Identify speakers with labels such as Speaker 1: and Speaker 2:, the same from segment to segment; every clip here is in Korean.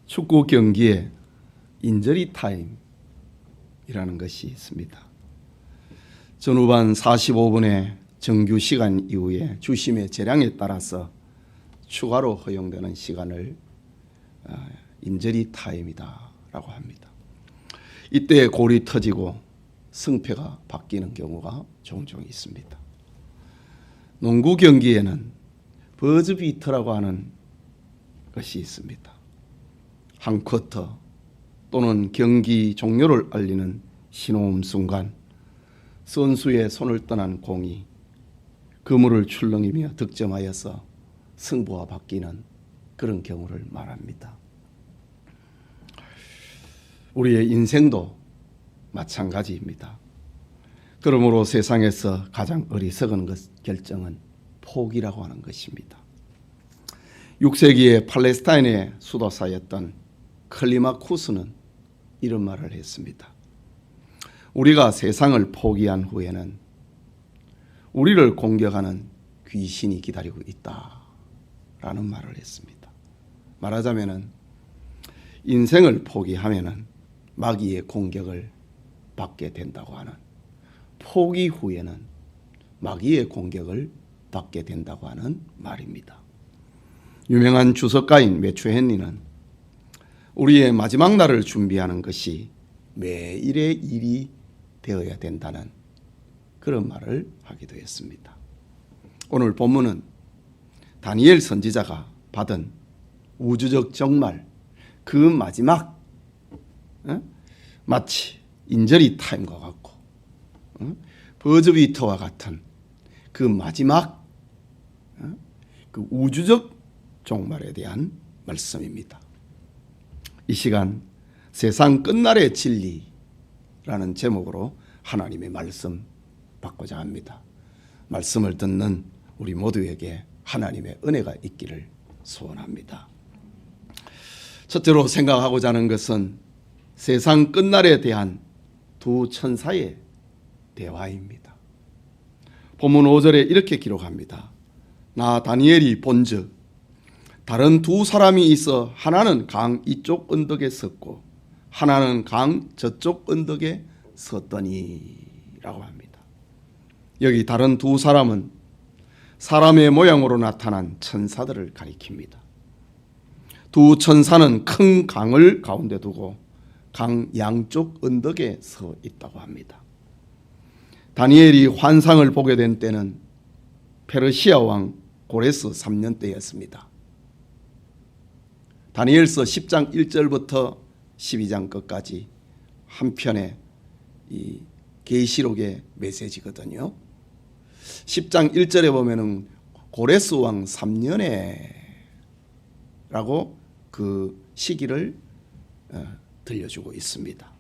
Speaker 1: 축구 경기에 인저리 타임이라는 것이 있습니다. 전후반 45분의 정규 시간 이후에 주심의 재량에 따라서 추가로 허용되는 시간을 인저리 타임이다라고 합니다. 이때 골이 터지고 승패가 바뀌는 경우가 종종 있습니다. 농구 경기에는 버즈비터라고 하는 것이 있습니다. 한 쿼터 또는 경기 종료를 알리는 신호음 순간 선수의 손을 떠난 공이 그물을 출렁이며 득점하여서 승부가 바뀌는 그런 경우를 말합니다. 우리의 인생도 마찬가지입니다. 그러므로 세상에서 가장 어리석은 결정은 포기라고 하는 것입니다. 6세기에 팔레스타인의 수도사였던 클리마쿠스는 이런 말을 했습니다. 우리가 세상을 포기한 후에는 우리를 공격하는 귀신이 기다리고 있다라는 말을 했습니다. 말하자면은 인생을 포기하면은 마귀의 공격을 받게 된다고 하는, 포기 후에는 마귀의 공격을 받게 된다고 하는 말입니다. 유명한 주석가인 메추헨리는 우리의 마지막 날을 준비하는 것이 매일의 일이 되어야 된다는 그런 말을 하기도 했습니다. 오늘 본문은 다니엘 선지자가 받은 우주적 정말, 그 마지막 마치 인저리 타임과 같고 버즈비터와 같은 그 마지막 그 우주적 종말에 대한 말씀입니다. 이 시간 세상 끝날의 진리라는 제목으로 하나님의 말씀 받고자 합니다. 말씀을 듣는 우리 모두에게 하나님의 은혜가 있기를 소원합니다. 첫째로 생각하고자 하는 것은 세상 끝날에 대한 두 천사의 대화입니다. 본문 5절에 이렇게 기록합니다. 나 다니엘이 본즉 다른 두 사람이 있어 하나는 강 이쪽 언덕에 섰고 하나는 강 저쪽 언덕에 섰더니 라고 합니다. 여기 다른 두 사람은 사람의 모양으로 나타난 천사들을 가리킵니다. 두 천사는 큰 강을 가운데 두고 강 양쪽 언덕에 서 있다고 합니다. 다니엘이 환상을 보게 된 때는 페르시아 왕 고레스 3년 때였습니다. 다니엘서 10장 1절부터 12장 끝까지 한 편의 이 계시록의 메시지거든요. 10장 1절에 보면은 고레스 왕 3년에 라고 그 시기를 들려주고 있습니다.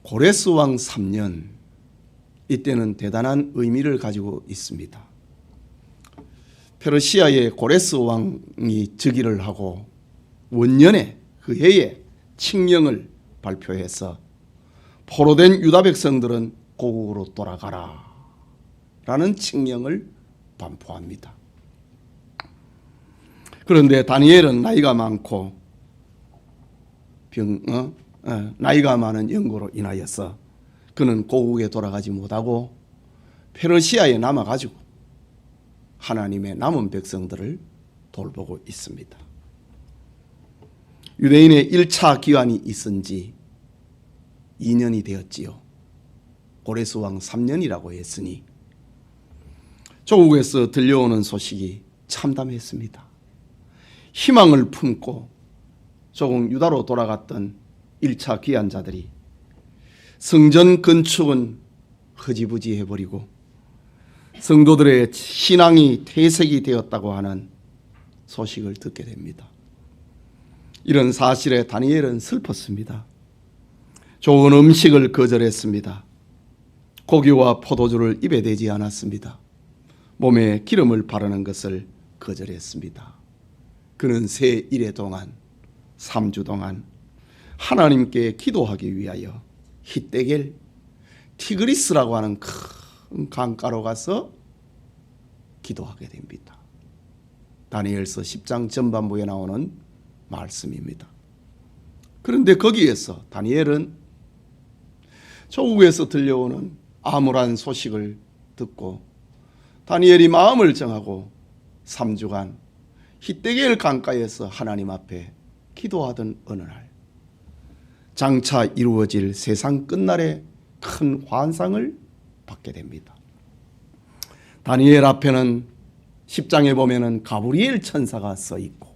Speaker 1: 고레스 왕 3년, 이때는 대단한 의미를 가지고 있습니다. 페르시아의 고레스 왕이 즉위를 하고 원년에 그 해에 칙령을 발표해서 포로된 유다 백성들은 고국으로 돌아가라 라는 칙령을 반포합니다. 그런데 다니엘은 나이가 많고 나이가 많은 연고로 인하여서 그는 고국에 돌아가지 못하고 페르시아에 남아가지고 하나님의 남은 백성들을 돌보고 있습니다. 유대인의 1차 기한이 있은 지 2년이 되었지요. 고레스 왕 3년이라고 했으니 조국에서 들려오는 소식이 참담했습니다. 희망을 품고 조국 유다로 돌아갔던 1차 귀환자들이 성전 건축은 허지부지 해버리고 성도들의 신앙이 퇴색이 되었다고 하는 소식을 듣게 됩니다. 이런 사실에 다니엘은 슬펐습니다. 좋은 음식을 거절했습니다. 고기와 포도주를 입에 대지 않았습니다. 몸에 기름을 바르는 것을 거절했습니다. 그는 새 1회 동안 3주 동안 하나님께 기도하기 위하여 히데겔 티그리스라고 하는 큰 강가로 가서 기도하게 됩니다. 다니엘서 10장 전반부에 나오는 말씀입니다. 그런데 거기에서 다니엘은 조국에서 들려오는 암울한 소식을 듣고 다니엘이 마음을 정하고 3주간 히데겔 강가에서 하나님 앞에 기도하던 어느 날 장차 이루어질 세상 끝날의 큰 환상을 받게 됩니다. 다니엘 앞에는 10장에 보면은 가브리엘 천사가 서 있고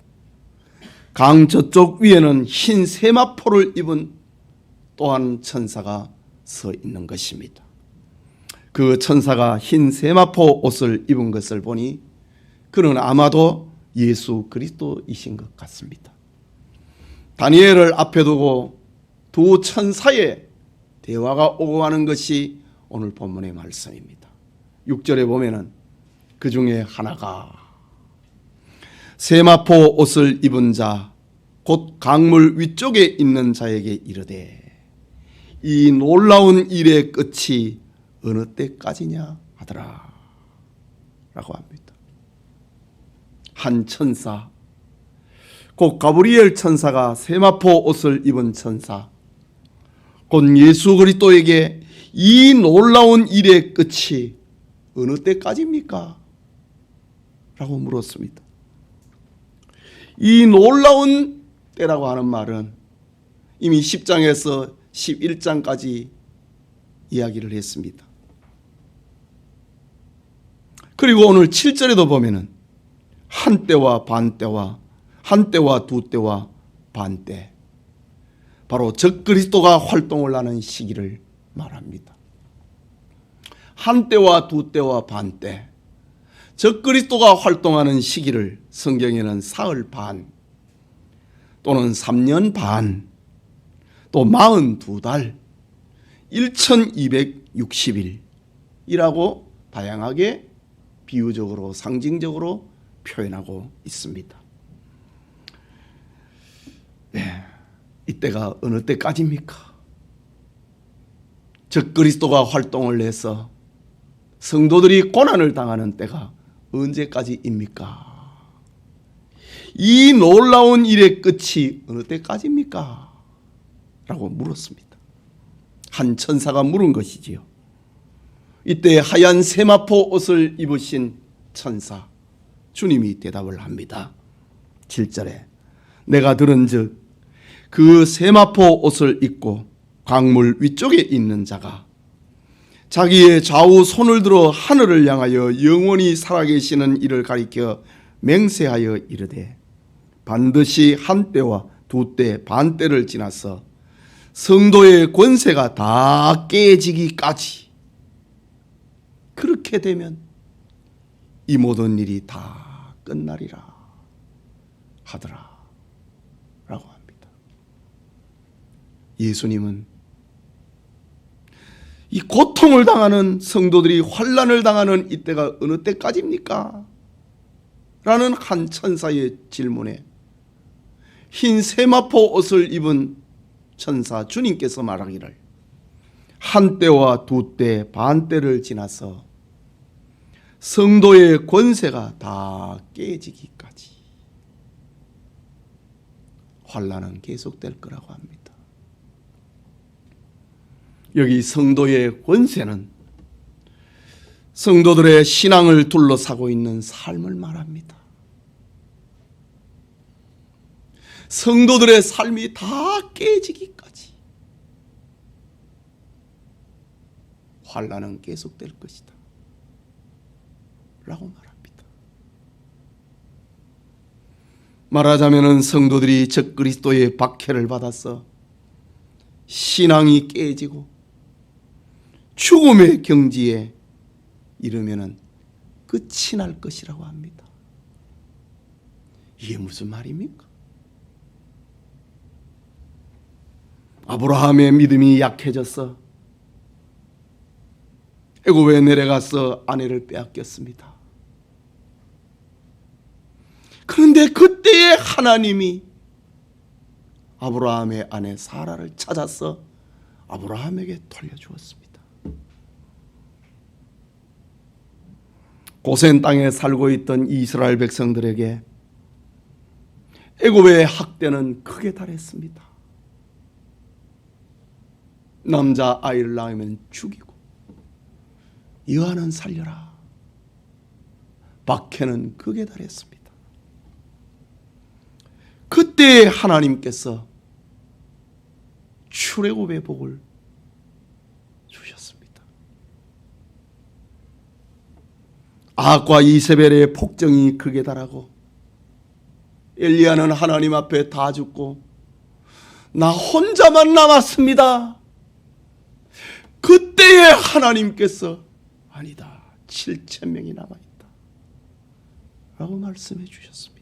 Speaker 1: 강 저쪽 위에는 흰 세마포를 입은 또한 천사가 서 있는 것입니다. 그 천사가 흰 세마포 옷을 입은 것을 보니 그는 아마도 예수 그리스도이신 것 같습니다. 다니엘을 앞에 두고 두 천사의 대화가 오고 가는 것이 오늘 본문의 말씀입니다. 6절에 보면은 그 중에 하나가 세마포 옷을 입은 자 곧 강물 위쪽에 있는 자에게 이르되 이 놀라운 일의 끝이 어느 때까지냐 하더라 라고 합니다. 한 천사 곧 가브리엘 천사가 세마포 옷을 입은 천사 곧 예수 그리스도에게 이 놀라운 일의 끝이 어느 때까지입니까? 라고 물었습니다. 이 놀라운 때라고 하는 말은 이미 10장에서 11장까지 이야기를 했습니다. 그리고 오늘 7절에도 보면은 한때와 반때와 한때와 두때와 반때 바로 적그리스도가 활동을 하는 시기를 말합니다. 한때와 두때와 반때 적그리스도가 활동하는 시기를 성경에는 사흘 반 또는 3년 반 또 42달 1260일이라고 다양하게 비유적으로 상징적으로 표현하고 있습니다. 네, 이때가 어느 때까지입니까? 적그리스도가 활동을 해서 성도들이 고난을 당하는 때가 언제까지입니까? 이 놀라운 일의 끝이 어느 때까지입니까? 라고 물었습니다. 한 천사가 물은 것이지요. 이때 하얀 세마포 옷을 입으신 천사 주님이 대답을 합니다. 7절에 내가 들은즉 그 세마포 옷을 입고 강물 위쪽에 있는 자가 자기의 좌우 손을 들어 하늘을 향하여 영원히 살아계시는 이를 가리켜 맹세하여 이르되 반드시 한때와 두때 반때를 지나서 성도의 권세가 다 깨지기까지 그렇게 되면 이 모든 일이 다 끝나리라 하더라 라고 합니다. 예수님은 이 고통을 당하는 성도들이 환난을 당하는 이때가 어느 때까지입니까? 라는 한 천사의 질문에 흰 세마포 옷을 입은 천사 주님께서 말하기를 한때와 두때 반때를 지나서 성도의 권세가 다 깨지기까지 환난은 계속될 거라고 합니다. 여기 성도의 권세는 성도들의 신앙을 둘러싸고 있는 삶을 말합니다. 성도들의 삶이 다 깨지기까지 환난은 계속될 것이다 라고 말합니다. 말하자면 성도들이 적그리스도의 박해를 받아서 신앙이 깨지고 죽음의 경지에 이르면 끝이 날 것이라고 합니다. 이게 무슨 말입니까? 아브라함의 믿음이 약해져서 애굽에 내려가서 아내를 빼앗겼습니다. 그런데 그때에 하나님이 아브라함의 아내 사라를 찾아서 아브라함에게 돌려주었습니다. 고센 땅에 살고 있던 이스라엘 백성들에게 애굽의 학대는 크게 달했습니다. 남자 아이를 낳으면 죽이고 여아는 살려라. 박해는 극에 달했습니다. 그때 하나님께서 출애굽의 복을 주셨습니다. 아합과 이세벨의 폭정이 극에 달하고 엘리야는 하나님 앞에 다 죽고 나 혼자만 남았습니다. 그때에 하나님께서 아니다, 7,000명이 남아있다 라고 말씀해 주셨습니다.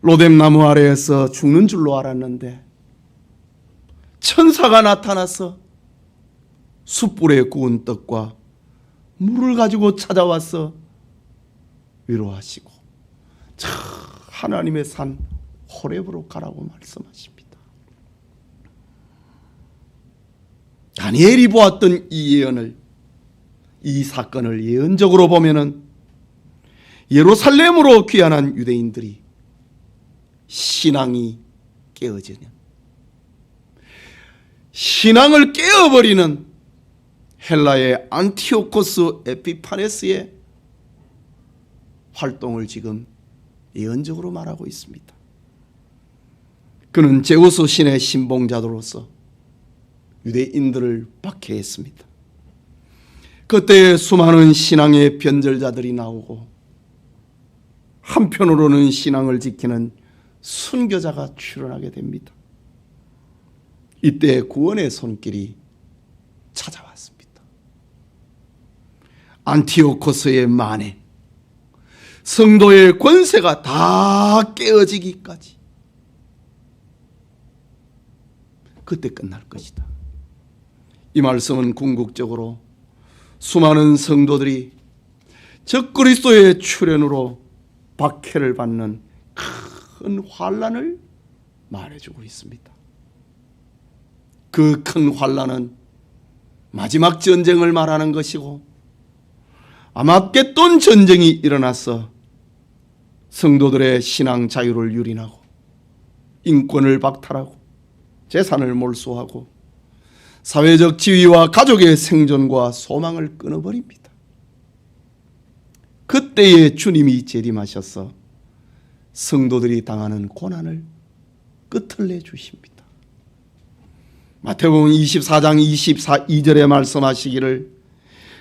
Speaker 1: 로뎀나무 아래에서 죽는 줄로 알았는데 천사가 나타나서 숯불에 구운 떡과 물을 가지고 찾아와서 위로하시고 자, 하나님의 산 호렙으로 가라고 말씀하십니다. 다니엘이 보았던 이 예언을, 이 사건을 예언적으로 보면은 예루살렘으로 귀환한 유대인들이 신앙이 깨어지는, 신앙을 깨어버리는 헬라의 안티오코스 에피파네스의 활동을 지금 예언적으로 말하고 있습니다. 그는 제우스 신의 신봉자로서 유대인들을 박해했습니다. 그때 수많은 신앙의 변절자들이 나오고 한편으로는 신앙을 지키는 순교자가 출현하게 됩니다. 이때 구원의 손길이 찾아왔습니다. 안티오코스의 만에 성도의 권세가 다 깨어지기까지 그때 끝날 것이다. 이 말씀은 궁극적으로 수많은 성도들이 적그리스도의 출현으로 박해를 받는 큰 환난을 말해주고 있습니다. 그 큰 환난은 마지막 전쟁을 말하는 것이고 아마겟돈 전쟁이 일어나서 성도들의 신앙 자유를 유린하고 인권을 박탈하고 재산을 몰수하고 사회적 지위와 가족의 생존과 소망을 끊어버립니다. 그때에 주님이 재림하셔서 성도들이 당하는 고난을 끝을 내주십니다. 마태복음 24장 22절에 말씀하시기를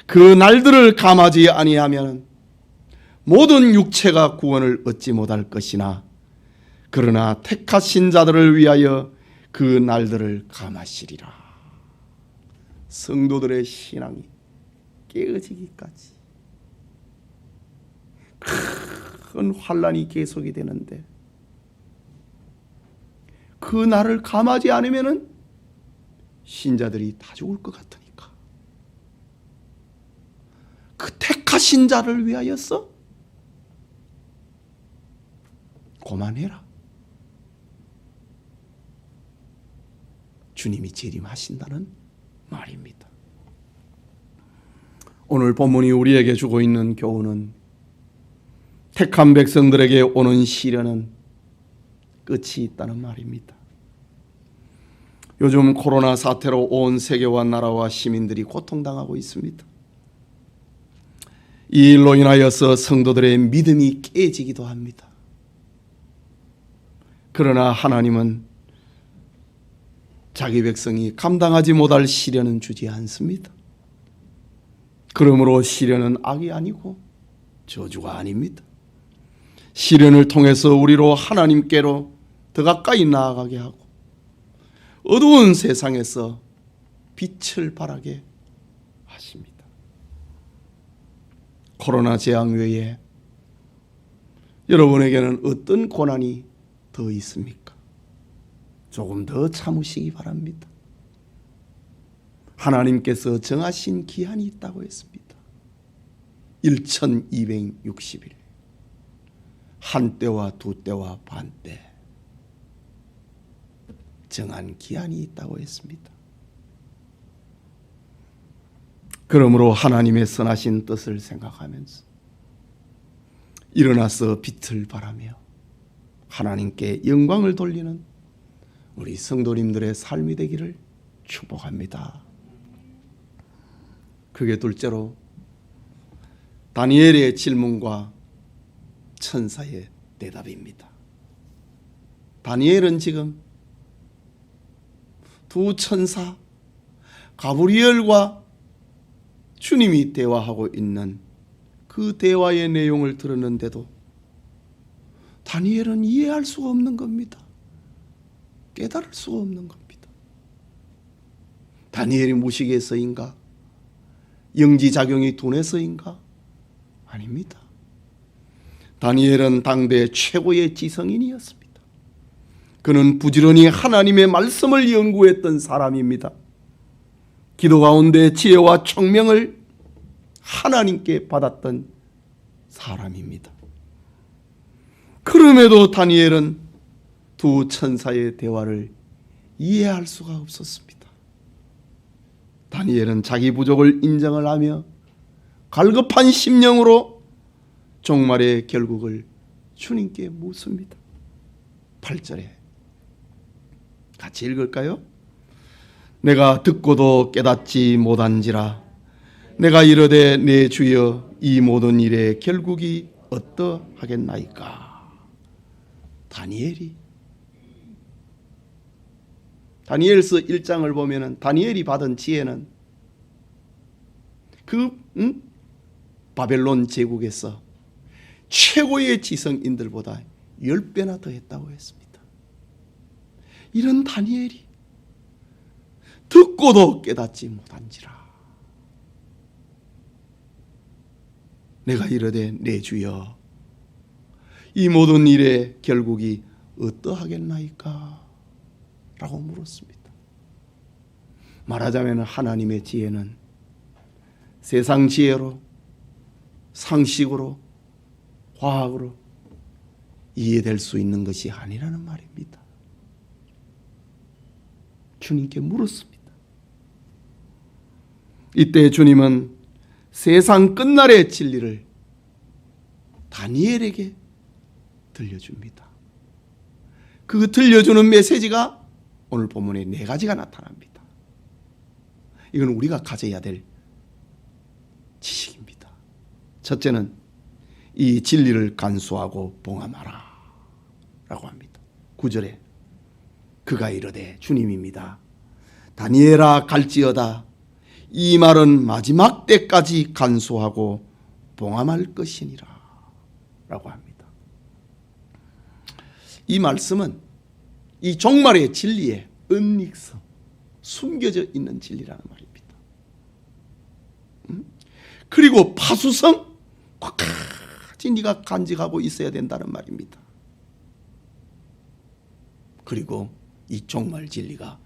Speaker 1: 그 날들을 감하지 아니하면 모든 육체가 구원을 얻지 못할 것이나 그러나 택하신 자들을 위하여 그 날들을 감하시리라. 성도들의 신앙이 깨어지기까지 큰 환난이 계속이 되는데 그 날을 감하지 않으면 신자들이 다 죽을 것 같으니까 그 택하신 자를 위하여서 고만해라. 주님이 재림하신다는 말입니다. 오늘 본문이 우리에게 주고 있는 교훈은 택한 백성들에게 오는 시련은 끝이 있다는 말입니다. 요즘 코로나 사태로 온 세계와 나라와 시민들이 고통당하고 있습니다. 이 일로 인하여서 성도들의 믿음이 깨지기도 합니다. 그러나 하나님은 자기 백성이 감당하지 못할 시련은 주지 않습니다. 그러므로 시련은 악이 아니고 저주가 아닙니다. 시련을 통해서 우리로 하나님께로 더 가까이 나아가게 하고 어두운 세상에서 빛을 발하게 하십니다. 코로나 재앙 외에 여러분에게는 어떤 고난이 더 있습니까? 조금 더 참으시기 바랍니다. 하나님께서 정하신 기한이 있다고 했습니다. 1260일. 한 때와 두 때와 반 때. 정한 기한이 있다고 했습니다. 그러므로 하나님의 선하신 뜻을 생각하면서 일어나서 빛을 발하며 하나님께 영광을 돌리는 우리 성도님들의 삶이 되기를 축복합니다. 그게 둘째로 다니엘의 질문과 천사의 대답입니다. 다니엘은 지금 두 천사 가브리엘과 주님이 대화하고 있는 그 대화의 내용을 들었는데도 다니엘은 이해할 수가 없는 겁니다. 깨달을 수가 없는 겁니다. 다니엘이 무식해서인가? 영지작용이 둔해서인가? 아닙니다. 다니엘은 당대 최고의 지성인이었습니다. 그는 부지런히 하나님의 말씀을 연구했던 사람입니다. 기도 가운데 지혜와 총명을 하나님께 받았던 사람입니다. 그럼에도 다니엘은 두 천사의 대화를 이해할 수가 없었습니다. 다니엘은 자기 부족을 인정을 하며 갈급한 심령으로 종말의 결국을 주님께 묻습니다. 8절에 같이 읽을까요? 내가 듣고도 깨닫지 못한지라 내가 이르되 내 주여 이 모든 일의 결국이 어떠하겠나이까. 다니엘서 1장을 보면은 다니엘이 받은 지혜는 바벨론 제국에서 최고의 지성인들보다 10배나 더 했다고 했습니다. 이런 다니엘이 듣고도 깨닫지 못한지라 내가 이르되 내 주여 이 모든 일의 결국이 어떠하겠나이까? 라고 물었습니다. 말하자면 하나님의 지혜는 세상 지혜로 상식으로 과학으로 이해될 수 있는 것이 아니라는 말입니다. 주님께 물었습니다. 이때 주님은 세상 끝날의 진리를 다니엘에게 들려줍니다. 그 들려주는 메시지가 오늘 본문에 4가지가 나타납니다. 이건 우리가 가져야 될 지식입니다. 첫째는 이 진리를 간수하고 봉함하라 라고 합니다. 9절에 그가 이르되 주님입니다. 다니엘아 갈지어다 이 말은 마지막 때까지 간수하고 봉함할 것이니라 라고 합니다. 이 말씀은 이 종말의 진리의 은닉성, 숨겨져 있는 진리라는 말입니다. 그리고 파수성, 끝까지 네가 간직하고 있어야 된다는 말입니다. 그리고 이 종말 진리가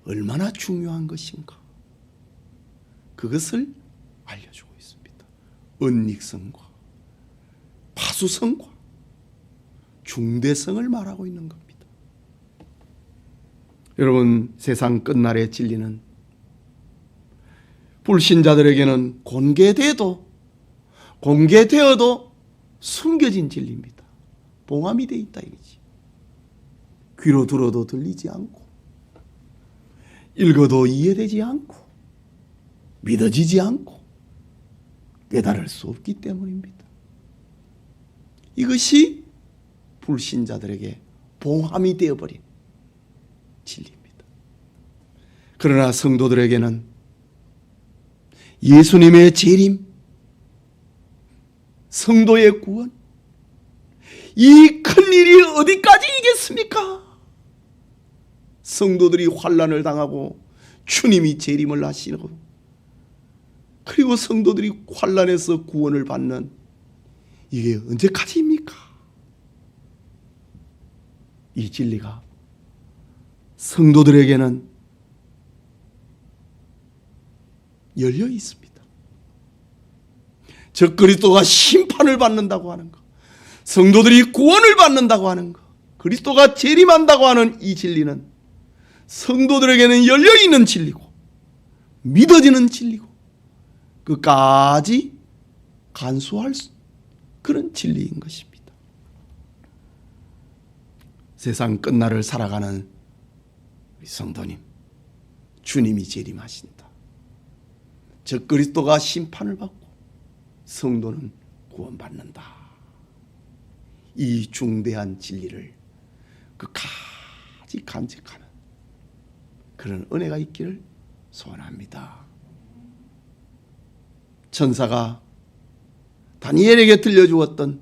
Speaker 1: 얼마나 중요한 것인가, 그것을 알려주고 있습니다. 은닉성과 파수성과 중대성을 말하고 있는 겁니다. 여러분, 세상 끝날의 진리는 불신자들에게는 공개되어도 숨겨진 진리입니다. 봉함이 되어 있다 이거지. 귀로 들어도 들리지 않고 읽어도 이해되지 않고 믿어지지 않고 깨달을 수 없기 때문입니다. 이것이 불신자들에게 봉함이 되어버린 진리입니다. 그러나 성도들에게는 예수님의 재림, 성도의 구원, 이 큰 일이 어디까지이겠습니까? 성도들이 환난을 당하고 주님이 재림을 하시고, 그리고 성도들이 환난에서 구원을 받는 이게 언제까지입니까? 이 진리가 성도들에게는 열려 있습니다. 저 그리스도가 심판을 받는다고 하는 것, 성도들이 구원을 받는다고 하는 것, 그리스도가 재림한다고 하는 이 진리는 성도들에게는 열려 있는 진리고 믿어지는 진리고 끝까지 간수할 그런 진리인 것입니다. 세상 끝날을 살아가는 우리 성도님, 주님이 재림하신다. 적그리스도가 심판을 받고 성도는 구원받는다. 이 중대한 진리를 끝까지 간직하는 그런 은혜가 있기를 소원합니다. 천사가 다니엘에게 들려주었던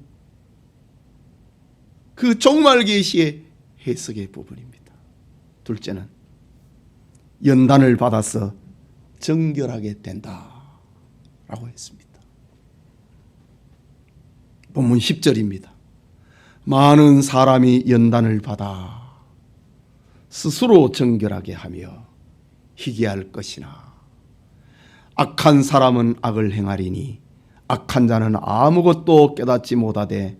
Speaker 1: 그 종말 계시의 해석의 부분입니다. 둘째는 연단을 받아서 정결하게 된다라고 했습니다. 본문 10절입니다. 많은 사람이 연단을 받아 스스로 정결하게 하며 희귀할 것이나 악한 사람은 악을 행하리니 악한 자는 아무것도 깨닫지 못하되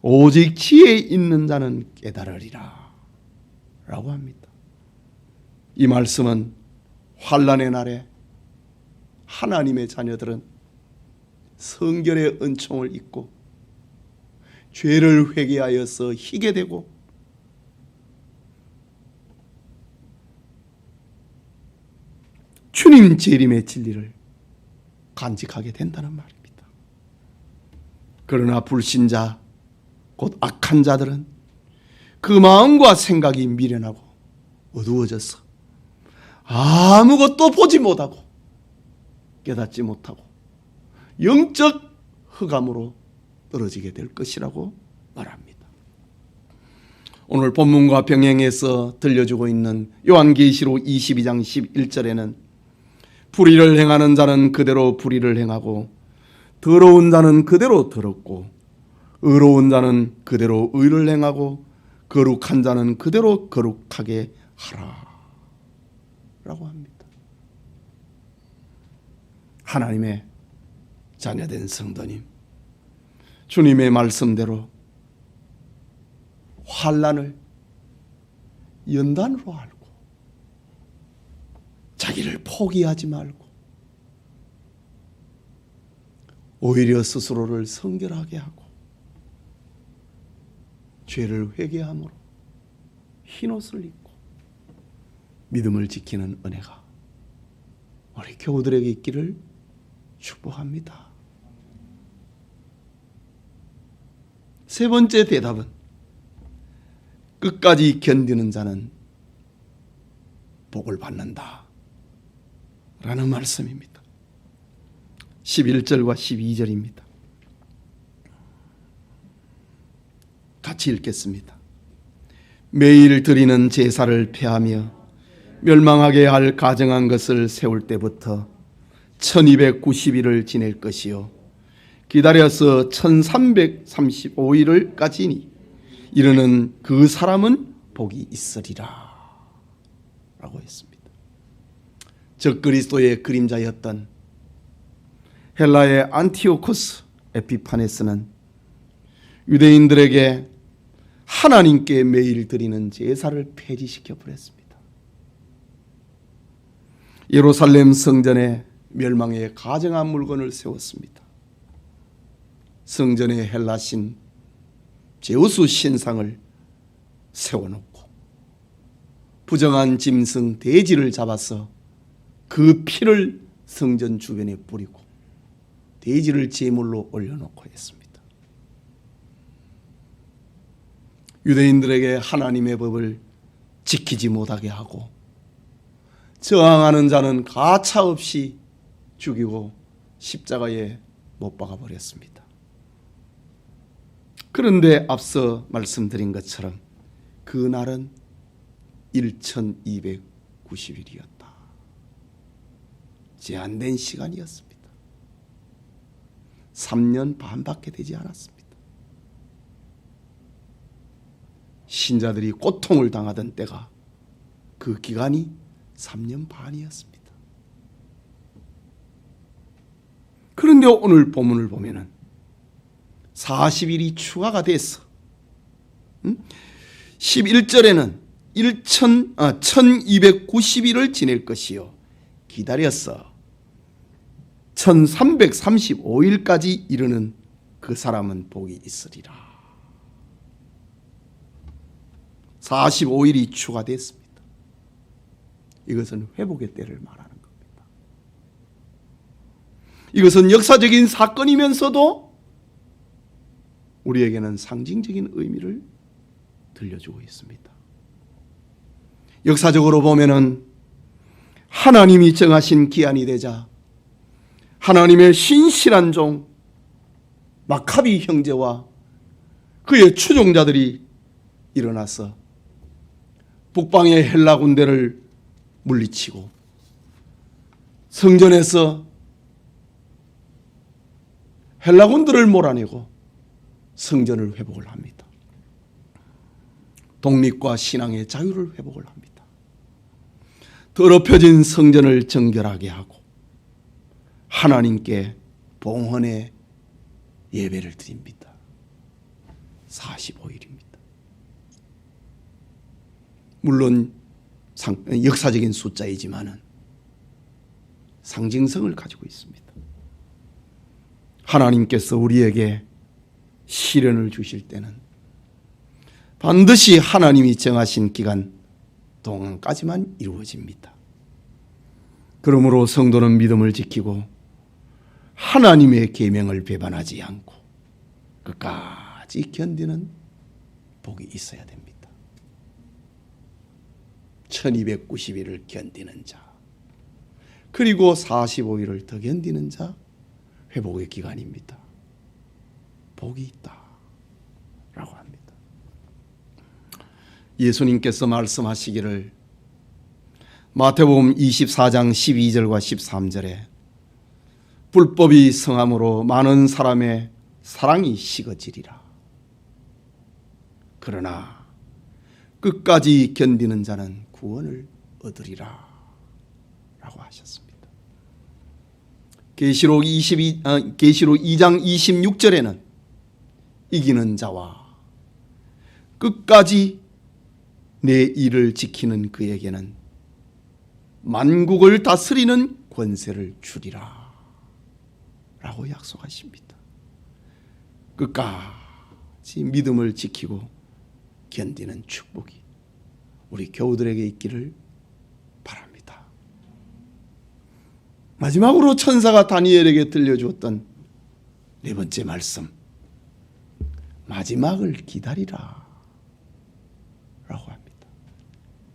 Speaker 1: 오직 지혜 있는 자는 깨달으리라 라고 합니다. 이 말씀은 환난의 날에 하나님의 자녀들은 성결의 은총을 입고 죄를 회개하여서 희게 되고 주님 재림의 진리를 간직하게 된다는 말입니다. 그러나 불신자 곧 악한 자들은 그 마음과 생각이 미련하고 어두워져서 아무것도 보지 못하고 깨닫지 못하고 영적 흑암으로 떨어지게 될 것이라고 말합니다. 오늘 본문과 병행해서 들려주고 있는 요한계시록 22장 11절에는 불의를 행하는 자는 그대로 불의를 행하고 더러운 자는 그대로 더럽고 의로운 자는 그대로 의를 행하고 거룩한 자는 그대로 거룩하게 하라 라고 합니다. 하나님의 자녀된 성도님, 주님의 말씀대로 환난을 연단으로 알고 자기를 포기하지 말고 오히려 스스로를 성결하게 하고 죄를 회개함으로 흰옷을 입고 믿음을 지키는 은혜가 우리 교우들에게 있기를 축복합니다. 세 번째 대답은 끝까지 견디는 자는 복을 받는다 라는 말씀입니다. 11절과 12절입니다. 같이 읽겠습니다. 매일 드리는 제사를 폐하며 멸망하게 할 가증한 것을 세울 때부터 1290일을 지낼 것이요 기다려서 1335일을까지니 이르는 그 사람은 복이 있으리라 라고 했습니다. 적그리스도의 그림자였던 헬라의 안티오코스 에피파네스는 유대인들에게 하나님께 매일 드리는 제사를 폐지시켜 버렸습니다. 예루살렘 성전에 멸망의 가증한 물건을 세웠습니다. 성전의 헬라신 제우스 신상을 세워놓고 부정한 짐승 돼지를 잡아서 그 피를 성전 주변에 뿌리고 돼지를 제물로 올려놓고 했습니다. 유대인들에게 하나님의 법을 지키지 못하게 하고 저항하는 자는 가차없이 죽이고 십자가에 못 박아 버렸습니다. 그런데 앞서 말씀드린 것처럼 그 날은 1290일이었다. 제한된 시간이었습니다. 3년 반밖에 되지 않았습니다. 신자들이 고통을 당하던 때가 그 기간이 3년 반이었습니다. 그런데 오늘 본문을 보면은 40일이 추가가 돼서 11절에는 1290일을 지낼 것이요 기다려서 1335일까지 이르는 그 사람은 복이 있으리라. 45일이 추가됐습니다. 이것은 회복의 때를 말하는 겁니다. 이것은 역사적인 사건이면서도 우리에게는 상징적인 의미를 들려주고 있습니다. 역사적으로 보면은 하나님이 정하신 기한이 되자 하나님의 신실한 종 마카비 형제와 그의 추종자들이 일어나서 북방의 헬라 군대를 물리치고 성전에서 헬라 군대를 몰아내고 성전을 회복을 합니다. 독립과 신앙의 자유를 회복을 합니다. 더럽혀진 성전을 정결하게 하고 하나님께 봉헌의 예배를 드립니다. 45일입니다. 물론 역사적인 숫자이지만은 상징성을 가지고 있습니다. 하나님께서 우리에게 시련을 주실 때는 반드시 하나님이 정하신 기간 동안까지만 이루어집니다. 그러므로 성도는 믿음을 지키고 하나님의 계명을 배반하지 않고 끝까지 견디는 복이 있어야 됩니다. 1290일을 견디는 자, 그리고 45일을 더 견디는 자, 회복의 기간입니다. 복이 있다 라고 합니다. 예수님께서 말씀하시기를 마태복음 24장 12절과 13절에 불법이 성함으로 많은 사람의 사랑이 식어지리라. 그러나 끝까지 견디는 자는 구원을 얻으리라 라고 하셨습니다. 계시록 2장 26절에는 이기는 자와 끝까지 내 일을 지키는 그에게는 만국을 다스리는 권세를 주리라 라고 약속하십니다. 끝까지 믿음을 지키고 견디는 축복이 우리 교우들에게 있기를 바랍니다. 마지막으로 천사가 다니엘에게 들려주었던 네 번째 말씀, 마지막을 기다리라 라고 합니다.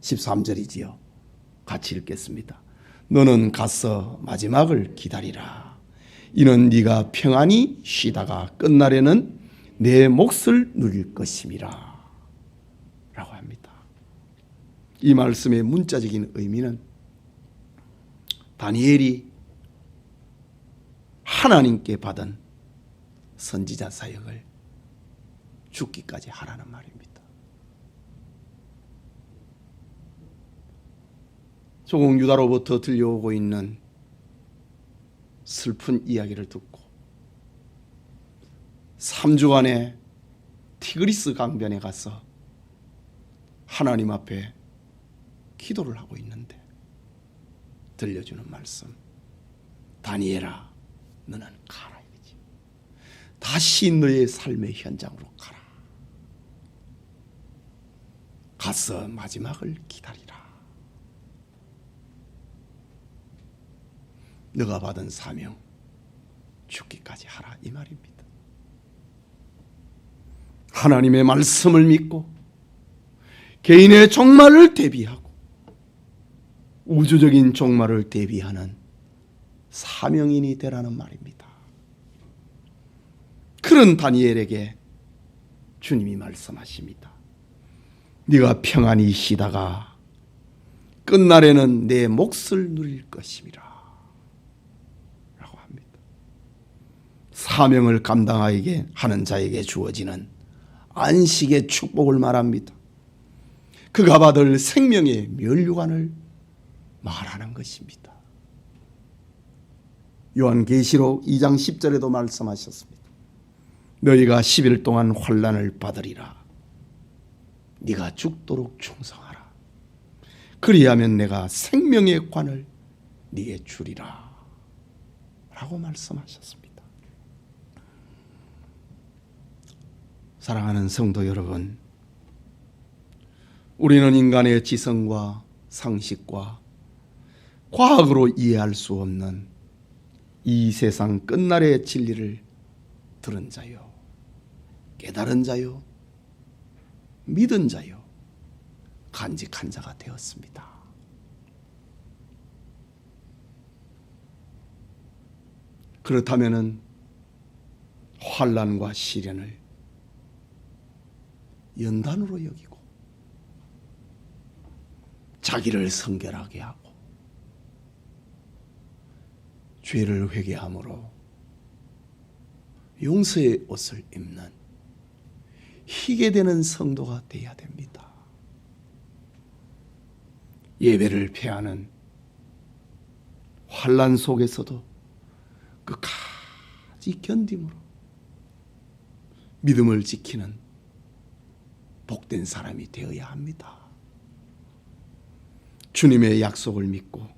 Speaker 1: 13절이지요. 같이 읽겠습니다. 너는 가서 마지막을 기다리라. 이는 네가 평안히 쉬다가 끝날에는 내 몫을 누릴 것임이라 라고 합니다. 이 말씀의 문자적인 의미는 다니엘이 하나님께 받은 선지자 사역을 죽기까지 하라는 말입니다. 조국 유다로부터 들려오고 있는 슬픈 이야기를 듣고 3주간의 티그리스 강변에 가서 하나님 앞에 기도를 하고 있는데 들려주는 말씀, 다니엘아 너는 가라 이거지. 다시 너의 삶의 현장으로 가라. 가서 마지막을 기다리라. 너가 받은 사명 죽기까지 하라 이 말입니다. 하나님의 말씀을 믿고 개인의 종말을 대비하고 우주적인 종말을 대비하는 사명인이 되라는 말입니다. 그런 다니엘에게 주님이 말씀하십니다. 네가 평안히 쉬다가 끝날에는 내 몫을 누릴 것임이라 라고 합니다. 사명을 감당하게 하는 자에게 주어지는 안식의 축복을 말합니다. 그가 받을 생명의 면류관을 말하는 것입니다. 요한계시록 2장 10절에도 말씀하셨습니다. 너희가 10일 동안 환난을 받으리라. 네가 죽도록 충성하라. 그리하면 내가 생명의 관을 네게 주리라 라고 말씀하셨습니다. 사랑하는 성도 여러분, 우리는 인간의 지성과 상식과 과학으로 이해할 수 없는 이 세상 끝날의 진리를 들은 자요, 깨달은 자요, 믿은 자요, 간직한 자가 되었습니다. 그렇다면은 환난과 시련을 연단으로 여기고 자기를 성결하게 하고 죄를 회개함으로 용서의 옷을 입는 희게 되는 성도가 되어야 됩니다. 예배를 패하는 환난 속에서도 끝까지 견딤으로 믿음을 지키는 복된 사람이 되어야 합니다. 주님의 약속을 믿고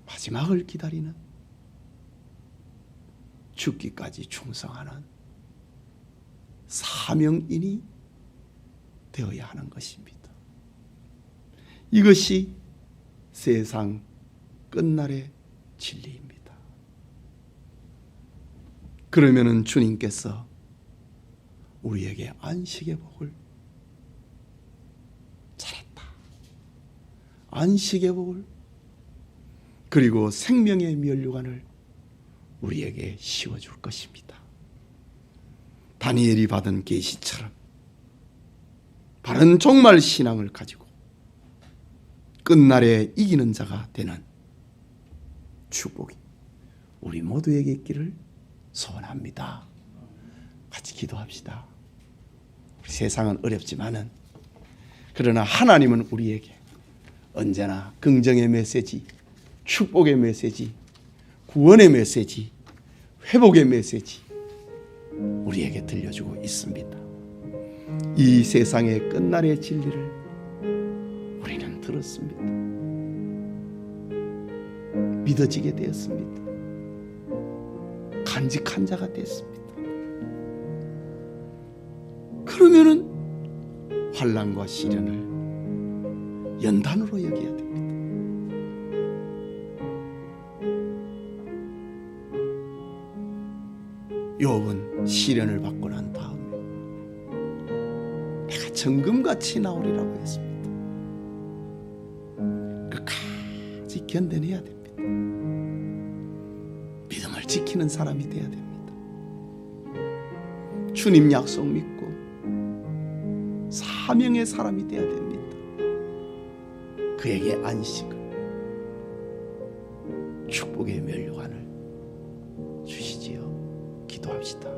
Speaker 1: 마지막을 기다리는, 죽기까지 충성하는 사명인이 되어야 하는 것입니다. 이것이 세상 끝날의 진리입니다. 그러면은 주님께서 우리에게 안식의 복을, 잘했다, 안식의 복을, 그리고 생명의 면류관을 우리에게 씌워줄 것입니다. 다니엘이 받은 계시처럼 바른 종말 신앙을 가지고 끝날에 이기는 자가 되는 축복이 우리 모두에게 있기를 소원합니다. 같이 기도합시다. 우리 세상은 어렵지만은 그러나 하나님은 우리에게 언제나 긍정의 메시지, 축복의 메시지, 구원의 메시지, 회복의 메시지 우리에게 들려주고 있습니다. 이 세상의 끝날의 진리를 우리는 들었습니다. 믿어지게 되었습니다. 간직한 자가 됐습니다. 그러면은 환난과 시련을 연단으로 여겨야 됩니다. 욥은 시련을 받고 난 다음에 내가 정금같이 나오리라고 했습니다. 끝까지 견뎌내야 됩니다. 믿음을 지키는 사람이 되어야 됩니다. 주님 약속 믿고 사명의 사람이 되어야 됩니다. 그에게 안식을, 축복의 면류관을 주시지요. 기도합시다.